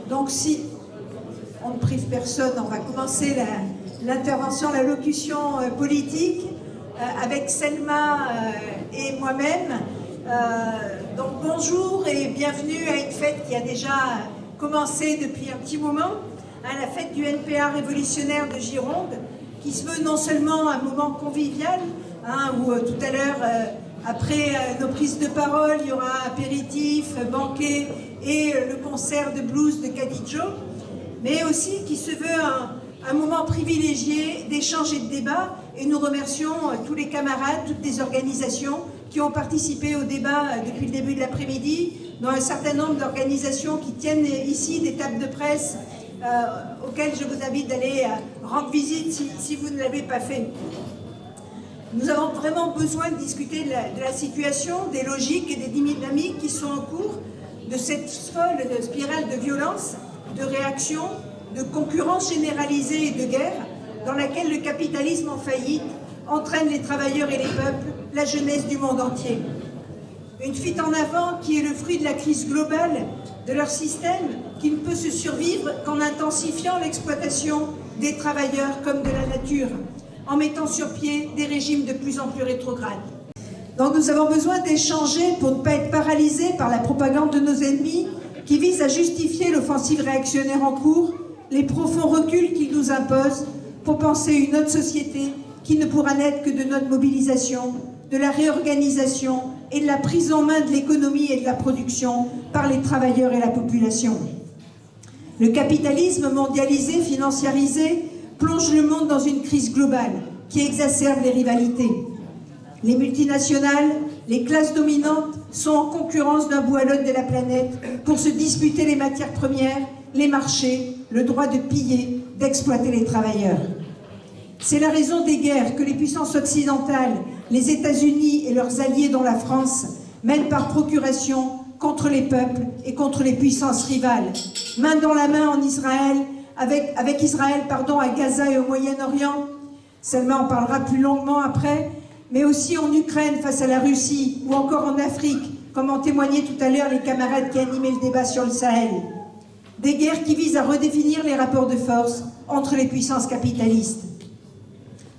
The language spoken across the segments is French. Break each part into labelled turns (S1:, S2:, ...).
S1: Donc si on ne prive personne, on va commencer l'intervention, l'allocution politique avec Selma et moi-même. Donc bonjour et bienvenue à une fête qui a déjà commencé depuis un petit moment, la fête du NPA révolutionnaire de Gironde, qui se veut non seulement un moment convivial, où tout à l'heure, après nos prises de parole, il y aura apéritif, banquet et le concert de blues de Kadidjo, mais aussi qui se veut un moment privilégié d'échange et de débat. Et nous remercions tous les camarades, toutes les organisations qui ont participé au débat depuis le début de l'après-midi, dans un certain nombre d'organisations qui tiennent ici des tables de presse auxquelles je vous invite d'aller rendre visite si vous ne l'avez pas fait. Nous avons vraiment besoin de discuter de la situation, des logiques et des dynamiques qui sont en cours, de cette folle spirale de violence, de réaction, de concurrence généralisée et de guerre, dans laquelle le capitalisme en faillite entraîne les travailleurs et les peuples, la jeunesse du monde entier. Une fuite en avant qui est le fruit de la crise globale de leur système, qui ne peut se survivre qu'en intensifiant l'exploitation des travailleurs comme de la nature, en mettant sur pied des régimes de plus en plus rétrogrades. Donc nous avons besoin d'échanger pour ne pas être paralysés par la propagande de nos ennemis qui vise à justifier l'offensive réactionnaire en cours, les profonds reculs qu'ils nous imposent pour penser une autre société qui ne pourra naître que de notre mobilisation, de la réorganisation et de la prise en main de l'économie et de la production par les travailleurs et la population. Le capitalisme mondialisé, financiarisé, plonge le monde dans une crise globale qui exacerbe les rivalités. Les multinationales, les classes dominantes sont en concurrence d'un bout à l'autre de la planète pour se disputer les matières premières, les marchés, le droit de piller, d'exploiter les travailleurs. C'est la raison des guerres que les puissances occidentales, les États-Unis et leurs alliés dont la France, mènent par procuration contre les peuples et contre les puissances rivales, main dans la main en Israël, avec Israël à Gaza et au Moyen-Orient. Selma en parlera plus longuement après, mais aussi en Ukraine face à la Russie ou encore en Afrique, comme en témoignaient tout à l'heure les camarades qui animaient le débat sur le Sahel. Des guerres qui visent à redéfinir les rapports de force entre les puissances capitalistes.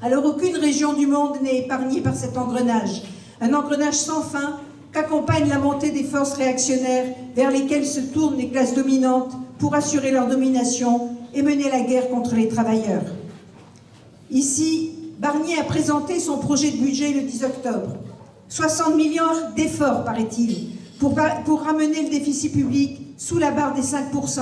S1: Alors aucune région du monde n'est épargnée par cet engrenage, un engrenage sans fin qu'accompagne la montée des forces réactionnaires vers lesquelles se tournent les classes dominantes pour assurer leur domination et mener la guerre contre les travailleurs. Ici, Barnier a présenté son projet de budget le 10 octobre. 60 milliards d'efforts, paraît-il, pour ramener le déficit public sous la barre des 5%.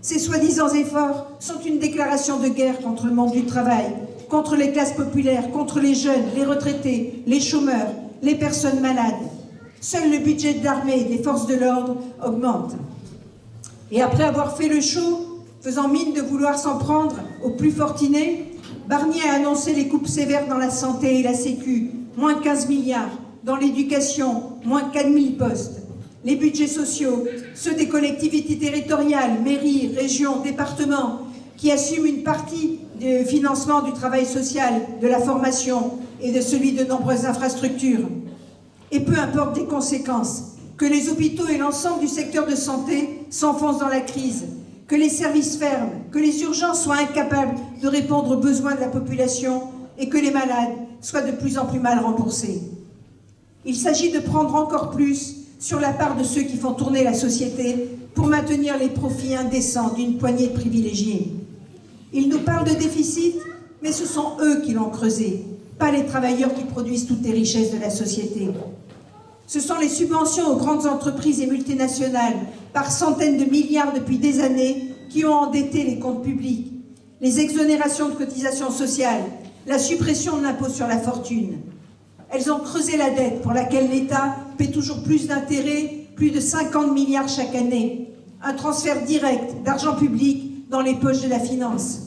S1: Ces soi-disant efforts sont une déclaration de guerre contre le monde du travail, contre les classes populaires, contre les jeunes, les retraités, les chômeurs, les personnes malades. Seul le budget de l'armée et des forces de l'ordre augmente. Et après avoir fait le show, faisant mine de vouloir s'en prendre aux plus fortunés, Barnier a annoncé les coupes sévères dans la santé et la sécu, moins 15 milliards, dans l'éducation, moins 4000 postes. Les budgets sociaux, ceux des collectivités territoriales, mairies, régions, départements, qui assument une partie du financement du travail social, de la formation et de celui de nombreuses infrastructures. Et peu importe des conséquences, que les hôpitaux et l'ensemble du secteur de santé s'enfoncent dans la crise, que les services ferment, que les urgences soient incapables de répondre aux besoins de la population et que les malades soient de plus en plus mal remboursés. Il s'agit de prendre encore plus sur la part de ceux qui font tourner la société pour maintenir les profits indécents d'une poignée de privilégiés. Ils nous parlent de déficit, mais ce sont eux qui l'ont creusé, pas les travailleurs qui produisent toutes les richesses de la société. Ce sont les subventions aux grandes entreprises et multinationales, par centaines de milliards depuis des années, qui ont endetté les comptes publics, les exonérations de cotisations sociales, la suppression de l'impôt sur la fortune. Elles ont creusé la dette pour laquelle l'État paie toujours plus d'intérêts, plus de 50 milliards chaque année. Un transfert direct d'argent public dans les poches de la finance.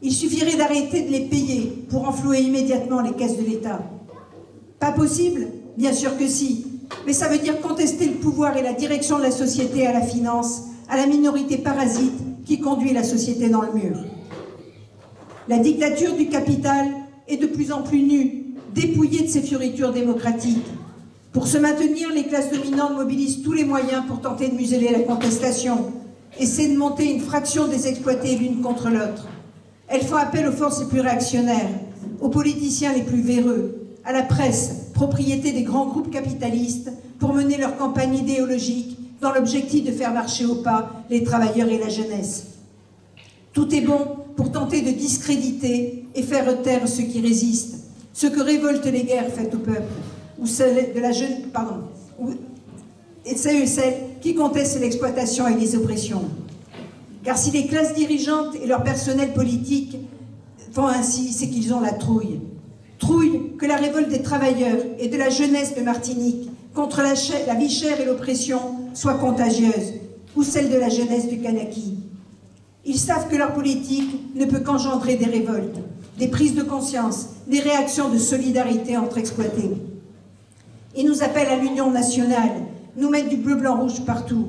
S1: Il suffirait d'arrêter de les payer pour enflouer immédiatement les caisses de l'État. Pas possible? Bien sûr que si. Mais ça veut dire contester le pouvoir et la direction de la société à la finance, à la minorité parasite qui conduit la société dans le mur. La dictature du capital est de plus en plus nue, dépouillée de ses fioritures démocratiques. Pour se maintenir, les classes dominantes mobilisent tous les moyens pour tenter de museler la contestation. essaient de monter une fraction des exploités l'une contre l'autre. Elles font appel aux forces les plus réactionnaires, aux politiciens les plus véreux, à la presse, propriété des grands groupes capitalistes, pour mener leur campagne idéologique dans l'objectif de faire marcher au pas les travailleurs et la jeunesse. Tout est bon pour tenter de discréditer et faire taire ceux qui résistent, ceux que révoltent les guerres faites au peuple, ou celles de la jeune, et celles qui contestent l'exploitation et les oppressions. Car si les classes dirigeantes et leur personnel politique font ainsi, c'est qu'ils ont la trouille. Trouille que la révolte des travailleurs et de la jeunesse de Martinique contre la vie chère et l'oppression soit contagieuse, ou celle de la jeunesse du Kanaki. Ils savent que leur politique ne peut qu'engendrer des révoltes, des prises de conscience, des réactions de solidarité entre exploités. Ils nous appellent à l'union nationale, nous mettent du bleu, blanc, rouge partout.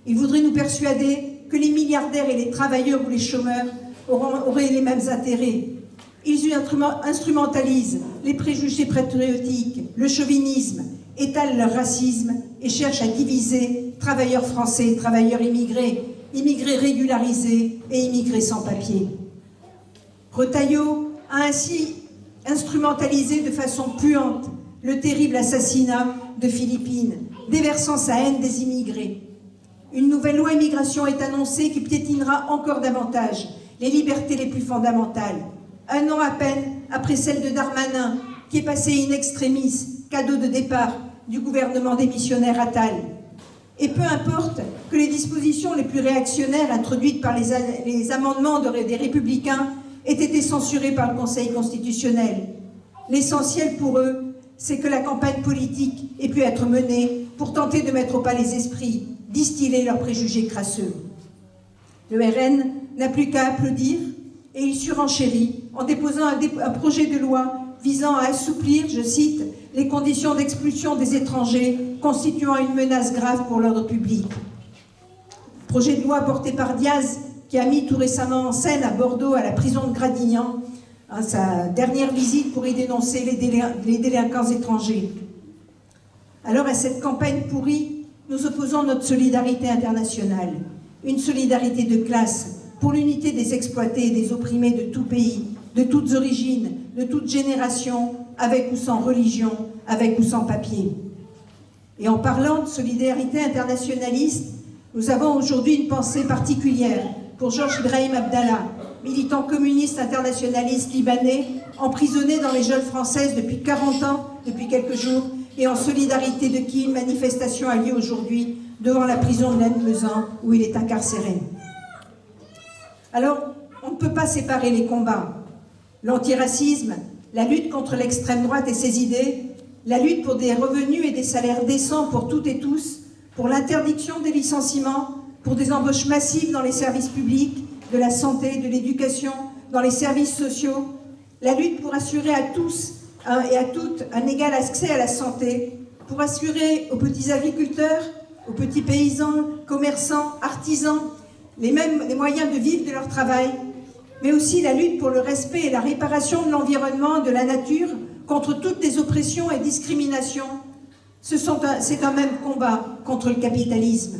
S1: Ils voudraient nous persuader que les milliardaires et les travailleurs ou les chômeurs auraient les mêmes intérêts. Ils instrumentalisent les préjugés patriotiques, le chauvinisme, étalent leur racisme et cherchent à diviser travailleurs français, travailleurs immigrés, immigrés régularisés et immigrés sans papier. Retailleau a ainsi instrumentalisé de façon puante le terrible assassinat de Philippine, déversant sa haine des immigrés. Une nouvelle loi immigration est annoncée qui piétinera encore davantage les libertés les plus fondamentales. Un an à peine après celle de Darmanin, qui est passée in extremis, cadeau de départ du gouvernement démissionnaire Attal. Et peu importe que les dispositions les plus réactionnaires introduites par les amendements des Républicains aient été censurées par le Conseil constitutionnel. L'essentiel pour eux, c'est que la campagne politique ait pu être menée pour tenter de mettre au pas les esprits, distiller leurs préjugés crasseux. Le RN n'a plus qu'à applaudir et il surenchérit en déposant un projet de loi visant à assouplir, je cite, les conditions d'expulsion des étrangers constituant une menace grave pour l'ordre public. Projet de loi porté par Diaz, qui a mis tout récemment en scène à Bordeaux, à la prison de Gradignan, sa dernière visite pour y dénoncer les délinquants étrangers. Alors à cette campagne pourrie, nous opposons notre solidarité internationale, une solidarité de classe pour l'unité des exploités et des opprimés de tout pays, de toutes origines, de toutes générations, avec ou sans religion, avec ou sans papier. Et en parlant de solidarité internationaliste, nous avons aujourd'hui une pensée particulière pour Georges Ibrahim Abdallah, militant communiste internationaliste libanais, emprisonné dans les geôles françaises depuis 40 ans, depuis quelques jours, et en solidarité de qui une manifestation a lieu aujourd'hui devant la prison de Lannemezan, où il est incarcéré. Alors, on ne peut pas séparer les combats. L'antiracisme, la lutte contre l'extrême droite et ses idées, la lutte pour des revenus et des salaires décents pour toutes et tous, pour l'interdiction des licenciements, pour des embauches massives dans les services publics, de la santé, de l'éducation, dans les services sociaux, la lutte pour assurer à tous et à toutes un égal accès à la santé, pour assurer aux petits agriculteurs, aux petits paysans, commerçants, artisans, les moyens de vivre de leur travail, mais aussi la lutte pour le respect et la réparation de l'environnement, de la nature, contre toutes les oppressions et discriminations. C'est un même combat contre le capitalisme.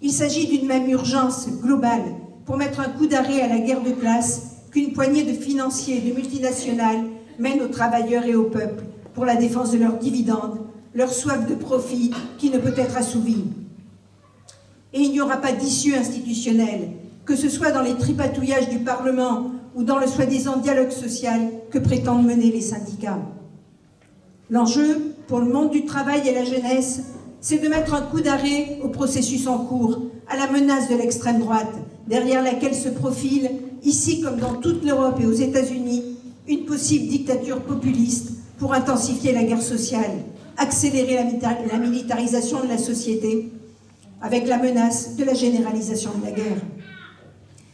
S1: Il s'agit d'une même urgence globale pour mettre un coup d'arrêt à la guerre de classe qu'une poignée de financiers et de multinationales mène aux travailleurs et au peuple pour la défense de leurs dividendes, leur soif de profit qui ne peut être assouvie. Et il n'y aura pas d'issue institutionnelle, que ce soit dans les tripatouillages du Parlement ou dans le soi-disant dialogue social que prétendent mener les syndicats. L'enjeu pour le monde du travail et la jeunesse, c'est de mettre un coup d'arrêt au processus en cours, à la menace de l'extrême droite, derrière laquelle se profile, ici comme dans toute l'Europe et aux États-Unis, une possible dictature populiste pour intensifier la guerre sociale, accélérer la militarisation de la société, avec la menace de la généralisation de la guerre.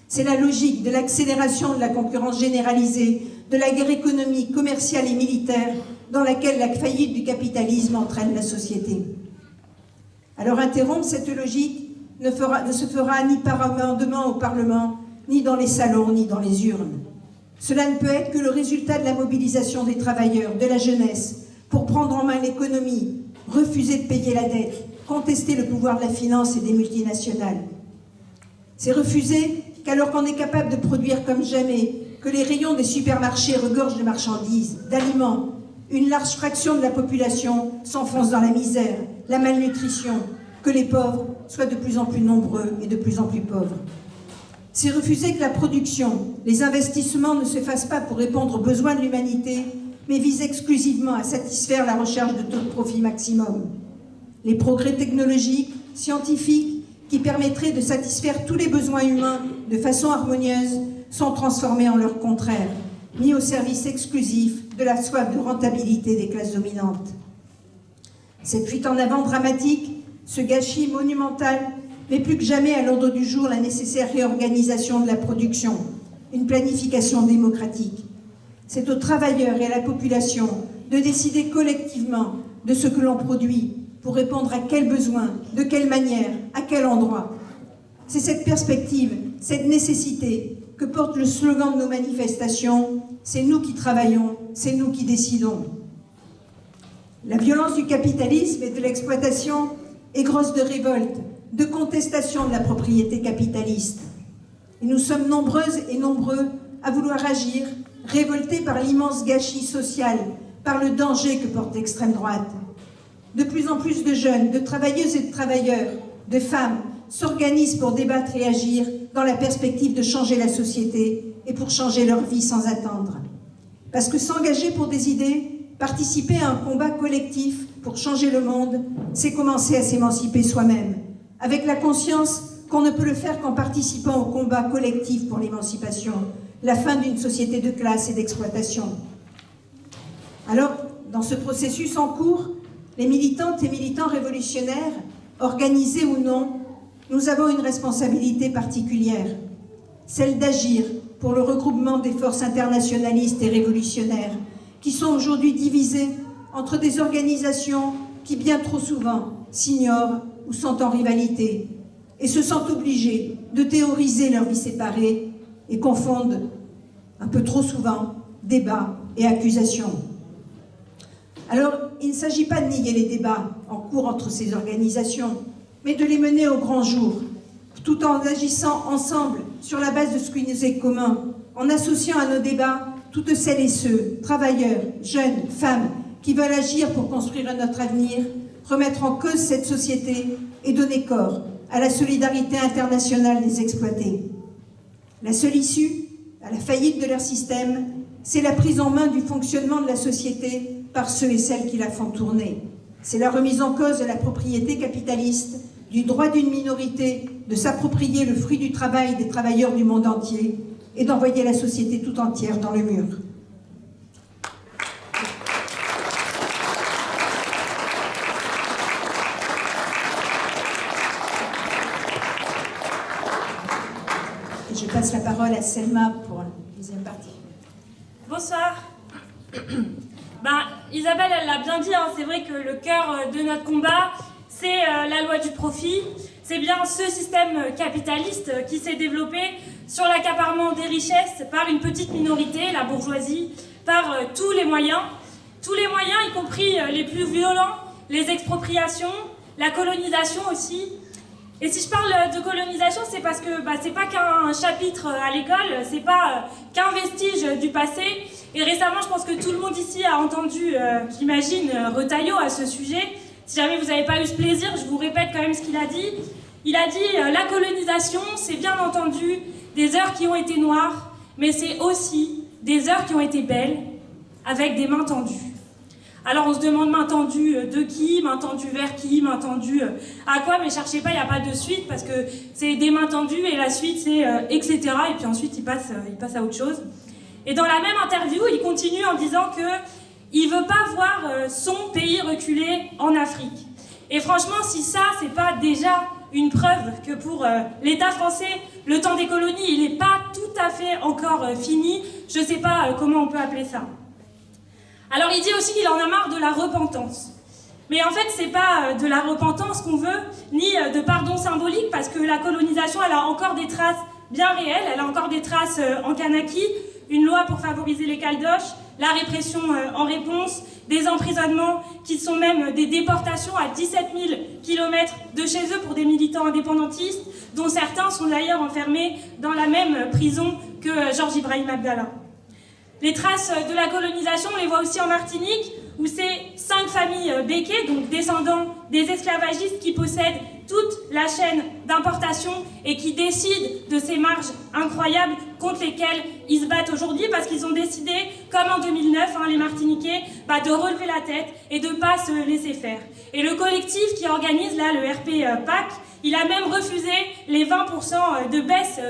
S1: C'est la logique de l'accélération de la concurrence généralisée, de la guerre économique, commerciale et militaire, dans laquelle la faillite du capitalisme entraîne la société. Alors interrompre cette logique ne se fera ni par amendement au Parlement, ni dans les salons, ni dans les urnes. Cela ne peut être que le résultat de la mobilisation des travailleurs, de la jeunesse, pour prendre en main l'économie, refuser de payer la dette, contester le pouvoir de la finance et des multinationales. C'est refuser qu'alors qu'on est capable de produire comme jamais, que les rayons des supermarchés regorgent de marchandises, d'aliments, une large fraction de la population s'enfonce dans la misère, la malnutrition, que les pauvres soient de plus en plus nombreux et de plus en plus pauvres. C'est refuser que la production, les investissements ne se fassent pas pour répondre aux besoins de l'humanité, mais visent exclusivement à satisfaire la recherche de taux de profit maximum. Les progrès technologiques, scientifiques, qui permettraient de satisfaire tous les besoins humains de façon harmonieuse, sont transformés en leur contraire, mis au service exclusif de la soif de rentabilité des classes dominantes. Cette fuite en avant dramatique, ce gâchis monumental, met plus que jamais à l'ordre du jour la nécessaire réorganisation de la production, une planification démocratique. C'est aux travailleurs et à la population de décider collectivement de ce que l'on produit, pour répondre à quels besoins, de quelle manière, à quel endroit. C'est cette perspective, cette nécessité que porte le slogan de nos manifestations « C'est nous qui travaillons, c'est nous qui décidons ». La violence du capitalisme et de l'exploitation est grosse de révolte, de contestation de la propriété capitaliste. Et nous sommes nombreuses et nombreux à vouloir agir, révoltés par l'immense gâchis social, par le danger que porte l'extrême droite. De plus en plus de jeunes, de travailleuses et de travailleurs, de femmes, s'organisent pour débattre et agir dans la perspective de changer la société et pour changer leur vie sans attendre. Parce que s'engager pour des idées, participer à un combat collectif pour changer le monde, c'est commencer à s'émanciper soi-même, avec la conscience qu'on ne peut le faire qu'en participant au combat collectif pour l'émancipation, la fin d'une société de classe et d'exploitation. Alors, dans ce processus en cours, les militantes et militants révolutionnaires, organisés ou non, nous avons une responsabilité particulière, celle d'agir pour le regroupement des forces internationalistes et révolutionnaires qui sont aujourd'hui divisées entre des organisations qui bien trop souvent s'ignorent ou sont en rivalité et se sentent obligées de théoriser leur vie séparée et confondent un peu trop souvent débat et accusation. Alors, il ne s'agit pas de nier les débats en cours entre ces organisations, mais de les mener au grand jour, tout en agissant ensemble sur la base de ce qui nous est commun, en associant à nos débats toutes celles et ceux, travailleurs, jeunes, femmes, qui veulent agir pour construire notre avenir, remettre en cause cette société et donner corps à la solidarité internationale des exploités. La seule issue à la faillite de leur système, c'est la prise en main du fonctionnement de la société par ceux et celles qui la font tourner. C'est la remise en cause de la propriété capitaliste, du droit d'une minorité de s'approprier le fruit du travail des travailleurs du monde entier et d'envoyer la société tout entière dans le mur. Et je passe la parole à Selma pour la deuxième partie.
S2: Bonsoir. Isabelle, elle l'a bien dit, hein, c'est vrai que le cœur de notre combat, c'est la loi du profit. C'est bien ce système capitaliste qui s'est développé sur l'accaparement des richesses par une petite minorité, la bourgeoisie, par tous les moyens, y compris les plus violents, les expropriations, la colonisation aussi. Et si je parle de colonisation, c'est parce que c'est pas qu'un chapitre à l'école, c'est pas qu'un vestige du passé. Et récemment, je pense que tout le monde ici a entendu, j'imagine, Retailleau à ce sujet. Si jamais vous n'avez pas eu ce plaisir, je vous répète quand même ce qu'il a dit. Il a dit la colonisation, c'est bien entendu des heures qui ont été noires, mais c'est aussi des heures qui ont été belles, avec des mains tendues. Alors on se demande main tendue de qui, main tendue vers qui, main tendue à quoi, mais cherchez pas, il n'y a pas de suite, parce que c'est des mains tendues et la suite c'est etc. Et puis ensuite il passe à autre chose. Et dans la même interview, il continue en disant qu'il ne veut pas voir son pays reculer en Afrique. Et franchement, si ça, c'est pas déjà une preuve que pour l'État français, le temps des colonies, il n'est pas tout à fait encore fini, je ne sais pas comment on peut appeler ça. Alors il dit aussi qu'il en a marre de la repentance. Mais en fait, c'est pas de la repentance qu'on veut, ni de pardon symbolique, parce que la colonisation, elle a encore des traces bien réelles, elle a encore des traces en Kanaki, une loi pour favoriser les caldoches, la répression en réponse, des emprisonnements qui sont même des déportations à 17 000 km de chez eux pour des militants indépendantistes, dont certains sont d'ailleurs enfermés dans la même prison que Georges Ibrahim Abdallah. Les traces de la colonisation, on les voit aussi en Martinique, où c'est 5 familles béquées, donc descendants des esclavagistes, qui possèdent toute la chaîne d'importation et qui décident de ces marges incroyables contre lesquelles ils se battent aujourd'hui, parce qu'ils ont décidé, comme en 2009, les Martiniquais, de relever la tête et de ne pas se laisser faire. Et le collectif qui organise là le RP PAC, il a même refusé les 20% de baisse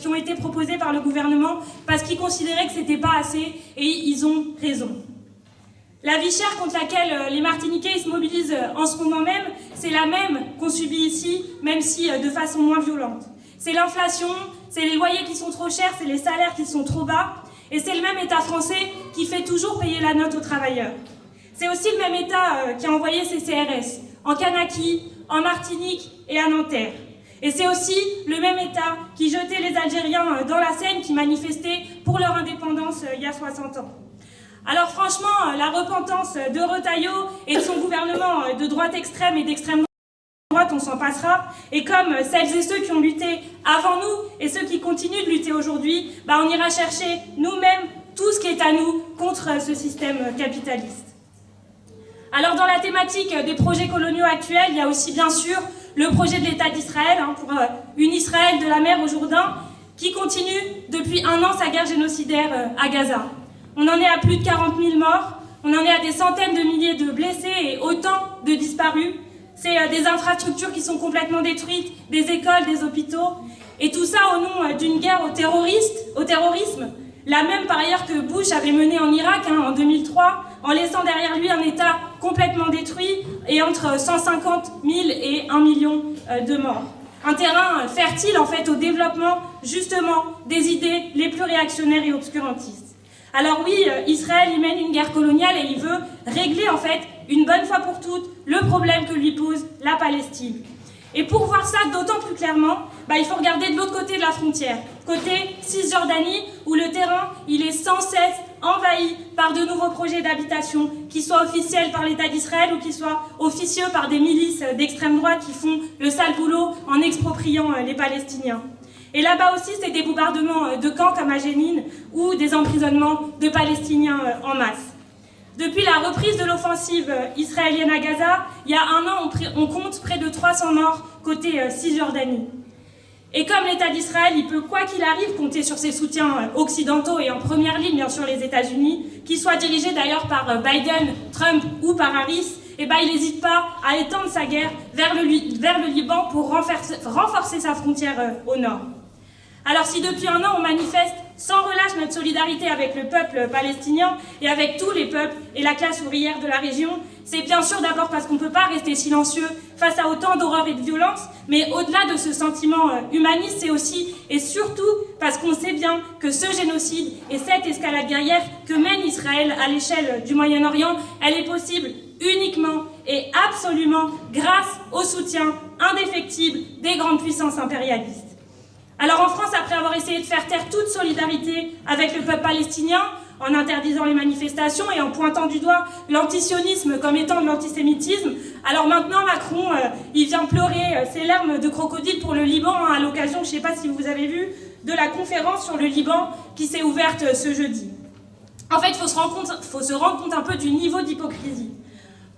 S2: qui ont été proposés par le gouvernement parce qu'il considérait que c'était pas assez, et ils ont raison. La vie chère contre laquelle les Martiniquais se mobilisent en ce moment même, c'est la même qu'on subit ici, même si de façon moins violente. C'est l'inflation, c'est les loyers qui sont trop chers, c'est les salaires qui sont trop bas, et c'est le même État français qui fait toujours payer la note aux travailleurs. C'est aussi le même État qui a envoyé ses CRS en Kanaki, en Martinique et à Nanterre. Et c'est aussi le même État qui jetait les Algériens dans la Seine, qui manifestaient pour leur indépendance il y a 60 ans. Alors franchement, la repentance de Retailleau et de son gouvernement de droite extrême et d'extrême droite, on s'en passera. Et comme celles et ceux qui ont lutté avant nous et ceux qui continuent de lutter aujourd'hui, on ira chercher nous-mêmes tout ce qui est à nous contre ce système capitaliste. Alors dans la thématique des projets coloniaux actuels, il y a aussi bien sûr le projet de l'État d'Israël, pour une Israël de la mer au Jourdain, qui continue depuis 1 an sa guerre génocidaire à Gaza. On en est à plus de 40 000 morts, on en est à des centaines de milliers de blessés et autant de disparus. C'est des infrastructures qui sont complètement détruites, des écoles, des hôpitaux, et tout ça au nom d'une guerre au terrorisme, la même par ailleurs que Bush avait menée en Irak en 2003, en laissant derrière lui un État complètement détruit et entre 150 000 et 1 million de morts. Un terrain fertile en fait au développement justement des idées les plus réactionnaires et obscurantistes. Alors oui, Israël y mène une guerre coloniale et il veut régler en fait une bonne fois pour toutes le problème que lui pose la Palestine. Et pour voir ça d'autant plus clairement, il faut regarder de l'autre côté de la frontière, côté Cisjordanie, où le terrain il est sans cesse envahi par de nouveaux projets d'habitation, qui soient officiels par l'État d'Israël ou qui soient officieux par des milices d'extrême droite qui font le sale boulot en expropriant les Palestiniens. Et là-bas aussi, c'est des bombardements de camps comme à Jénine ou des emprisonnements de Palestiniens en masse. Depuis la reprise de l'offensive israélienne à Gaza, il y a 1 an, on compte près de 300 morts côté Cisjordanie. Et comme l'État d'Israël, il peut, quoi qu'il arrive, compter sur ses soutiens occidentaux et en première ligne, bien sûr, les États-Unis, qui soient dirigés d'ailleurs par Biden, Trump ou par Harris, il n'hésite pas à étendre sa guerre vers le Liban pour renforcer sa frontière au nord. Alors si depuis 1 an on manifeste sans relâche notre solidarité avec le peuple palestinien et avec tous les peuples et la classe ouvrière de la région, c'est bien sûr d'abord parce qu'on ne peut pas rester silencieux face à autant d'horreur et de violence, mais au-delà de ce sentiment humaniste, c'est aussi et surtout parce qu'on sait bien que ce génocide et cette escalade guerrière que mène Israël à l'échelle du Moyen-Orient, elle est possible uniquement et absolument grâce au soutien indéfectible des grandes puissances impérialistes. Alors en France, après avoir essayé de faire taire toute solidarité avec le peuple palestinien, en interdisant les manifestations et en pointant du doigt l'antisionisme comme étant de l'antisémitisme, alors maintenant Macron, il vient pleurer ses larmes de crocodile pour le Liban à l'occasion, je ne sais pas si vous avez vu, de la conférence sur le Liban qui s'est ouverte ce jeudi. En fait, il faut se rendre compte un peu du niveau d'hypocrisie.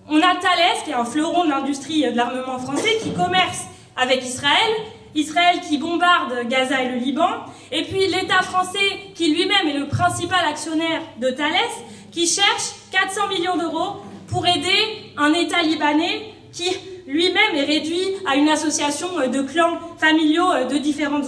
S2: On a Thales, qui est un fleuron de l'industrie de l'armement français, qui commerce avec Israël qui bombarde Gaza et le Liban, et puis l'État français qui lui-même est le principal actionnaire de Thales, qui cherche 400 millions d'euros pour aider un État libanais qui lui-même est réduit à une association de clans familiaux de différentes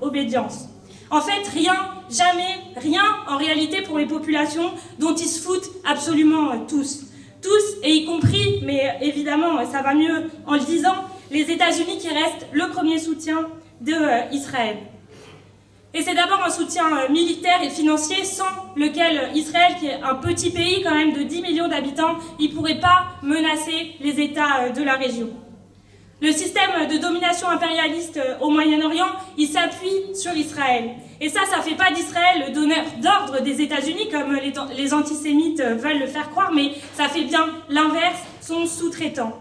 S2: obédiences. En fait, rien, jamais, rien en réalité pour les populations dont ils se foutent absolument tous. Tous, et y compris, mais évidemment ça va mieux en le disant, les États-Unis qui restent le premier soutien d'Israël. Et c'est d'abord un soutien militaire et financier sans lequel Israël, qui est un petit pays quand même de 10 millions d'habitants, il ne pourrait pas menacer les États de la région. Le système de domination impérialiste au Moyen-Orient, il s'appuie sur Israël. Et ça fait pas d'Israël le donneur d'ordre des États-Unis, comme les antisémites veulent le faire croire, mais ça fait bien l'inverse, son sous-traitant.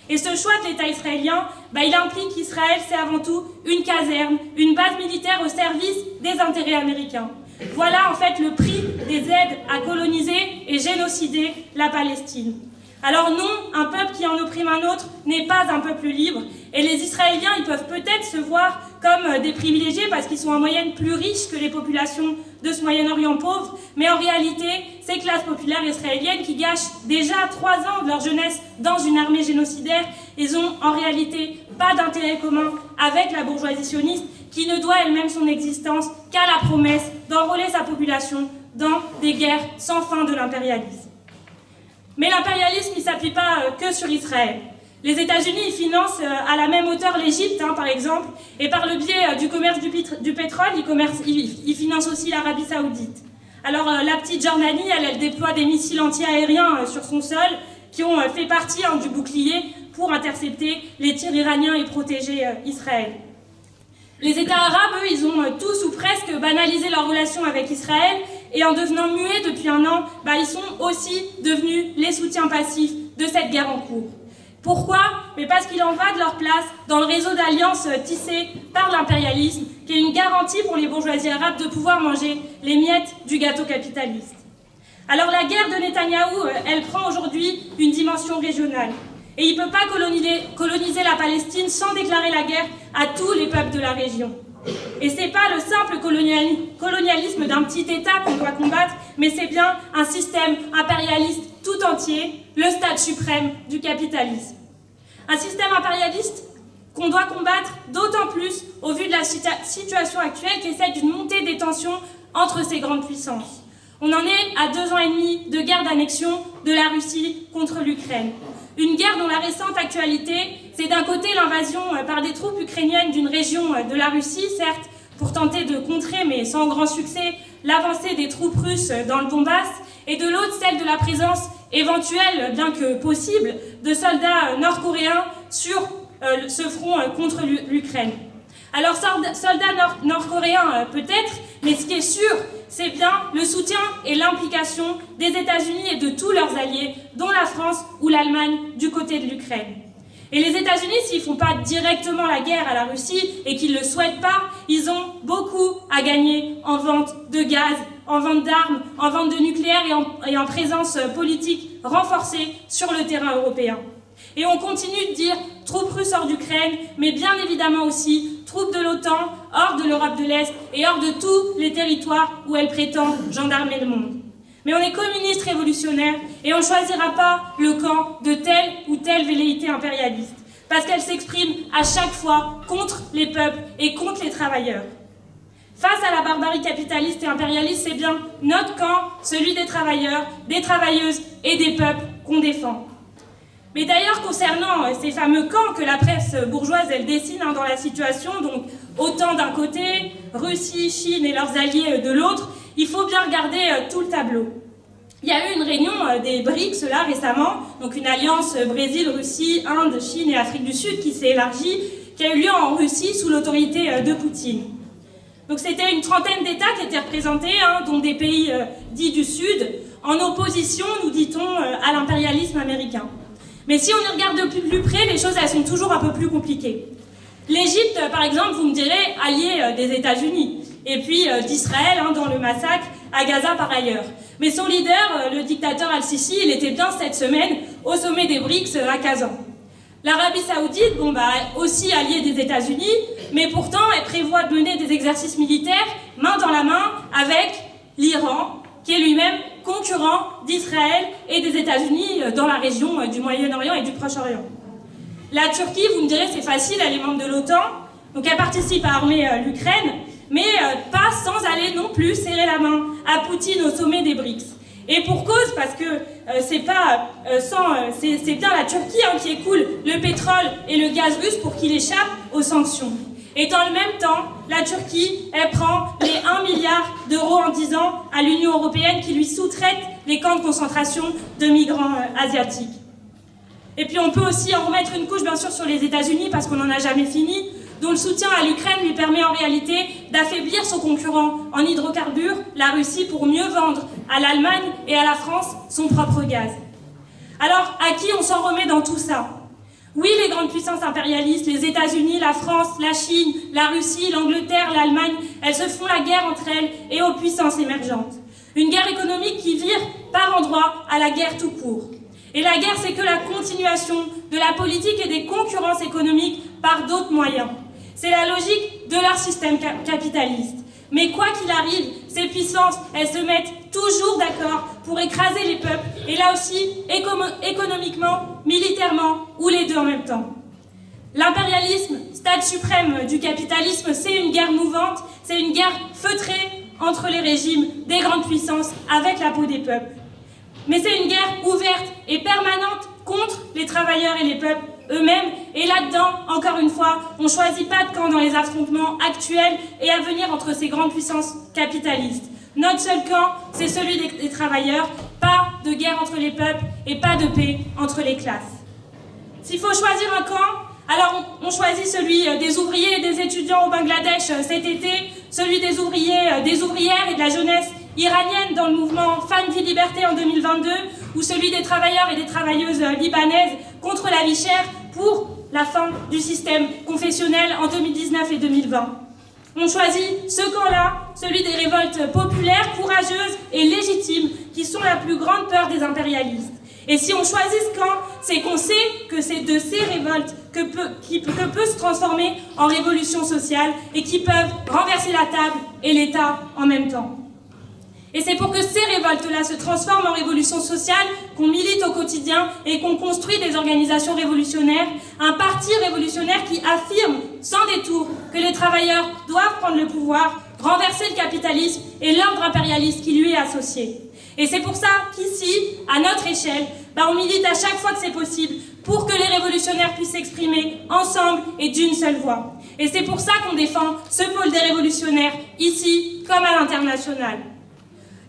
S2: Et ce choix de l'État israélien, il implique qu'Israël, c'est avant tout une caserne, une base militaire au service des intérêts américains. Voilà en fait le prix des aides à coloniser et génocider la Palestine. Alors non, un peuple qui en opprime un autre n'est pas un peuple libre, et les Israéliens, ils peuvent peut-être se voir comme des privilégiés parce qu'ils sont en moyenne plus riches que les populations de ce Moyen-Orient pauvre, mais en réalité, ces classes populaires israéliennes qui gâchent déjà 3 ans de leur jeunesse dans une armée génocidaire, ils ont en réalité pas d'intérêt commun avec la bourgeoisie sioniste qui ne doit elle-même son existence qu'à la promesse d'enrôler sa population dans des guerres sans fin de l'impérialisme. Mais l'impérialisme, il ne s'appuie pas que sur Israël. Les États-Unis, ils financent à la même hauteur l'Égypte, par exemple, et par le biais du commerce du pétrole, ils financent aussi l'Arabie Saoudite. Alors, la petite Jordanie, elle déploie des missiles anti-aériens sur son sol qui ont fait partie du bouclier pour intercepter les tirs iraniens et protéger Israël. Les États arabes, eux, ils ont tous ou presque banalisé leur relation avec Israël, et en devenant muets depuis 1 an, ils sont aussi devenus les soutiens passifs de cette guerre en cours. Pourquoi ? Mais parce qu'il en va de leur place dans le réseau d'alliances tissé par l'impérialisme, qui est une garantie pour les bourgeoisies arabes de pouvoir manger les miettes du gâteau capitaliste. Alors la guerre de Netanyahou, elle prend aujourd'hui une dimension régionale. Et il ne peut pas coloniser la Palestine sans déclarer la guerre à tous les peuples de la région. Et ce n'est pas le simple colonialisme d'un petit État qu'on doit combattre, mais c'est bien un système impérialiste tout entier, le stade suprême du capitalisme. Un système impérialiste qu'on doit combattre d'autant plus au vu de la situation actuelle qui est celle d'une montée des tensions entre ces grandes puissances. On en est à 2 ans et demi de guerre d'annexion de la Russie contre l'Ukraine. Une guerre dont la récente actualité, c'est d'un côté l'invasion par des troupes ukrainiennes d'une région de la Russie, certes, pour tenter de contrer, mais sans grand succès, l'avancée des troupes russes dans le Donbass, et de l'autre, celle de la présence éventuelle, bien que possible, de soldats nord-coréens sur ce front contre l'Ukraine. Alors, soldats nord-coréens peut-être, mais ce qui est sûr, c'est bien le soutien et l'implication des États-Unis et de tous leurs alliés, dont la France ou l'Allemagne du côté de l'Ukraine. Et les États-Unis, s'ils ne font pas directement la guerre à la Russie et qu'ils ne le souhaitent pas, ils ont beaucoup à gagner en vente de gaz, en vente d'armes, en vente de nucléaire et en présence politique renforcée sur le terrain européen. Et on continue de dire troupes russes hors d'Ukraine, mais bien évidemment aussi troupes de l'OTAN hors de l'Europe de l'Est et hors de tous les territoires où elle prétend gendarmer le monde. Mais on est communiste révolutionnaire et on ne choisira pas le camp de telle ou telle velléité impérialiste, parce qu'elle s'exprime à chaque fois contre les peuples et contre les travailleurs. Face à la barbarie capitaliste et impérialiste, c'est bien notre camp, celui des travailleurs, des travailleuses et des peuples qu'on défend. Mais d'ailleurs, concernant ces fameux camps que la presse bourgeoise, elle dessine dans la situation, donc OTAN d'un côté, Russie, Chine et leurs alliés de l'autre, il faut bien regarder tout le tableau. Il y a eu une réunion des BRICS là récemment, donc une alliance Brésil, Russie, Inde, Chine et Afrique du Sud qui s'est élargie, qui a eu lieu en Russie sous l'autorité de Poutine. Donc c'était une trentaine d'États qui étaient représentés, dont des pays dits du Sud, en opposition, nous dit-on, à l'impérialisme américain. Mais si on y regarde de plus près, les choses elles sont toujours un peu plus compliquées. L'Égypte, par exemple, vous me direz, alliée des États-Unis, et puis d'Israël dans le massacre à Gaza par ailleurs. Mais son leader, le dictateur Al-Sisi, il était bien cette semaine au sommet des BRICS à Kazan. L'Arabie Saoudite, aussi alliée des États-Unis, mais pourtant elle prévoit de mener des exercices militaires main dans la main avec l'Iran, qui est lui-même concurrent d'Israël et des États-Unis dans la région du Moyen-Orient et du Proche-Orient. La Turquie, vous me direz, c'est facile, elle est membre de l'OTAN, donc elle participe à armer l'Ukraine, mais pas sans aller non plus serrer la main à Poutine au sommet des BRICS. Et pour cause, parce que c'est bien la Turquie qui écoule le pétrole et le gaz russe pour qu'il échappe aux sanctions. Et dans le même temps, la Turquie, elle prend les 1 milliard d'euros en 10 ans à l'Union européenne qui lui sous-traite les camps de concentration de migrants asiatiques. Et puis on peut aussi en remettre une couche bien sûr sur les États-Unis parce qu'on n'en a jamais fini, dont le soutien à l'Ukraine lui permet en réalité d'affaiblir son concurrent en hydrocarbures, la Russie, pour mieux vendre à l'Allemagne et à la France son propre gaz. Alors, à qui on s'en remet dans tout ça? Oui, les grandes puissances impérialistes, les États-Unis, la France, la Chine, la Russie, l'Angleterre, l'Allemagne, elles se font la guerre entre elles et aux puissances émergentes. Une guerre économique qui vire par endroits à la guerre tout court. Et la guerre, c'est que la continuation de la politique et des concurrences économiques par d'autres moyens. C'est la logique de leur système capitaliste. Mais quoi qu'il arrive, ces puissances, elles se mettent toujours d'accord pour écraser les peuples, et là aussi, économiquement, militairement, ou les deux en même temps. L'impérialisme, stade suprême du capitalisme, c'est une guerre mouvante, c'est une guerre feutrée entre les régimes des grandes puissances avec la peau des peuples. Mais c'est une guerre ouverte et permanente contre les travailleurs et les peuples eux-mêmes. Et là-dedans, encore une fois, on ne choisit pas de camp dans les affrontements actuels et à venir entre ces grandes puissances capitalistes. Notre seul camp, c'est celui des travailleurs. Pas de guerre entre les peuples et pas de paix entre les classes. S'il faut choisir un camp, alors on choisit celui des ouvriers et des étudiants au Bangladesh cet été, celui des ouvriers, des ouvrières et de la jeunesse iranienne dans le mouvement Femmes, Vie, Liberté en 2022, ou celui des travailleurs et des travailleuses libanaises contre la vie chère pour la fin du système confessionnel en 2019 et 2020. On choisit ce camp-là, celui des révoltes populaires, courageuses et légitimes, qui sont la plus grande peur des impérialistes. Et si on choisit ce camp, c'est qu'on sait que c'est de ces révoltes que peut se transformer en révolution sociale et qui peuvent renverser la table et l'État en même temps. Et c'est pour que ces révoltes-là se transforment en révolution sociale qu'on milite au quotidien et qu'on construit des organisations révolutionnaires, un parti révolutionnaire qui affirme sans détour que les travailleurs doivent prendre le pouvoir, renverser le capitalisme et l'ordre impérialiste qui lui est associé. Et c'est pour ça qu'ici, à notre échelle, on milite à chaque fois que c'est possible pour que les révolutionnaires puissent s'exprimer ensemble et d'une seule voix. Et c'est pour ça qu'on défend ce pôle des révolutionnaires, ici comme à l'international.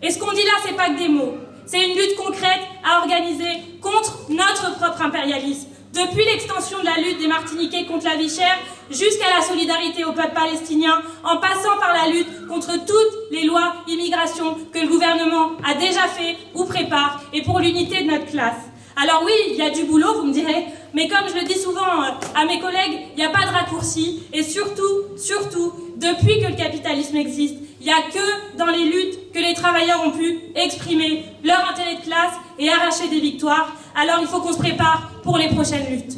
S2: Et ce qu'on dit là, c'est pas que des mots. C'est une lutte concrète à organiser contre notre propre impérialisme. Depuis l'extension de la lutte des Martiniquais contre la vie chère, jusqu'à la solidarité au peuple palestinien, en passant par la lutte contre toutes les lois immigration que le gouvernement a déjà fait ou prépare, et pour l'unité de notre classe. Alors oui, il y a du boulot, vous me direz, mais comme je le dis souvent à mes collègues, il n'y a pas de raccourci, et surtout, depuis que le capitalisme existe, il n'y a que dans les luttes que les travailleurs ont pu exprimer leur intérêt de classe et arracher des victoires. Alors il faut qu'on se prépare pour les prochaines luttes.